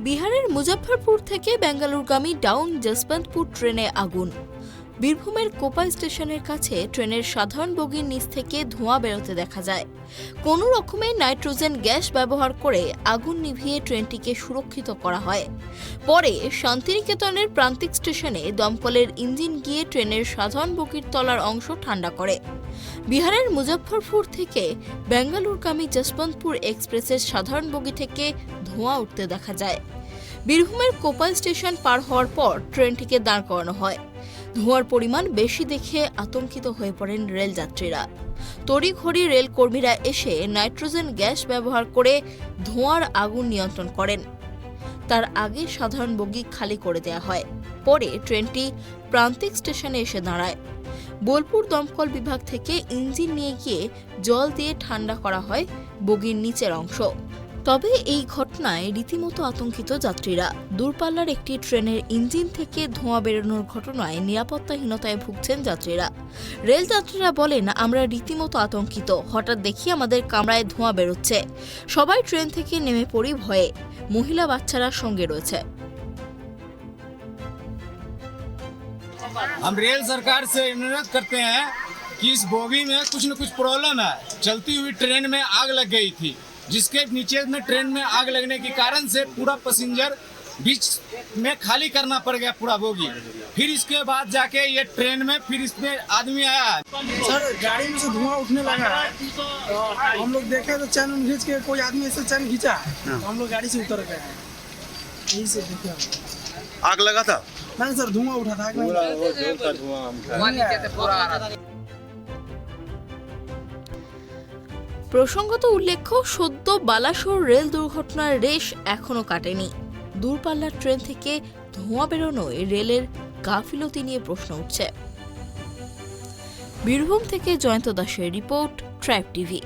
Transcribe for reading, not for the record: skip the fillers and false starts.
বিহারের মুজফ্ফরপুর থেকে বেঙ্গালুরুগামী ডাউন যশবন্তপুর ট্রেনে আগুন। বীরভূমের কোপাই স্টেশনের কাছে ট্রেনের সাধারণ বগির নিচ থেকে ধোঁয়া বেরোতে দেখা যায়। কোনো রকমে নাইট্রোজেন গ্যাস ব্যবহার করে আগুন নিভিয়ে ট্রেনটিকে সুরক্ষিত করা হয়। পরে শান্তিনিকেতনের প্রান্তিক স্টেশনে দমকলের ইঞ্জিন গিয়ে ট্রেনের সাধারণ বগির তলার অংশ ঠান্ডা করে। বিহারের মুজফ্ফরপুর থেকে বেঙ্গালুরুগামী যশবন্তপুর এক্সপ্রেসের সাধারণ বগি থেকে ধোঁয়া উঠতে দেখা যায়। বীরভূমের কোপাই স্টেশন পার হওয়ার পর ট্রেনটিকে দাঁড় করানো হয়। ধোঁয়ার পরিমাণ বেশি দেখে আতঙ্কিত হয়ে পড়েন রেলযাত্রীরা। তড়িঘড়ি রেল কর্মীরা এসে নাইট্রোজেন গ্যাস ব্যবহার করে ধোঁয়ার আগুন নিয়ন্ত্রণ করেন। তার আগে সাধারণ বগি খালি করে দেওয়া হয়। পরে ট্রেনটি প্রান্তিক স্টেশনে এসে দাঁড়ায়। বোলপুর দমকল বিভাগ থেকে ইঞ্জিন নিয়ে গিয়ে জল দিয়ে ঠান্ডা করা হয় বগির নিচের অংশ। তবে এই ঘটনায় রীতিমতো আতঙ্কিত যাত্রীরা। দূরপাল্লার একটি ট্রেনের ইঞ্জিন থেকে ধোঁয়া বেরোনোর ঘটনায় নিরাপত্তাহীনতায় ভুগছেন যাত্রীরা। রেল যাত্রীরা বলেন, আমরা রীতিমতো আতঙ্কিত। হঠাৎ দেখি আমাদের কামরায় ধোঁয়া বেরোচ্ছে। সবাই ট্রেন থেকে নেমে পড়ি ভয়ে। মহিলা বাচ্চারা সঙ্গে রয়েছে। हम रेल सरकार से अनुरोध करते हैं कि इस बोगी में कुछ न कुछ प्रॉब्लम है। चलती हुई ट्रेन में आग लग गई थी, जिसके नीचे में ट्रेन में आग लगने के कारण से पूरा पैसेंजर बीच में खाली करना पड़ गया पूरा बोगी। फिर इसके बाद जाके ये ट्रेन में फिर इसमें आदमी आया। सर गाड़ी में से धुआं उठने लगा तो हम लोग देखे तो चैन खींच के कोई आदमी ऐसे चैन खींचा तो हम लोग गाड़ी से उतर गए। यही से देखे हम। आग लगा था? नहीं सर, धुआं उठा था। প্রসঙ্গত উল্লেখ্য, সদ্য বালাসোর রেল দুর্ঘটনার রেশ এখনো কাটেনি। দূরপাল্লার ট্রেন থেকে ধোঁয়া বেরোনোয় রেলের গাফিলতি নিয়ে প্রশ্ন উঠছে। বীরভূম থেকে জয়ন্ত দাসের রিপোর্ট, ট্রাইব টিভি।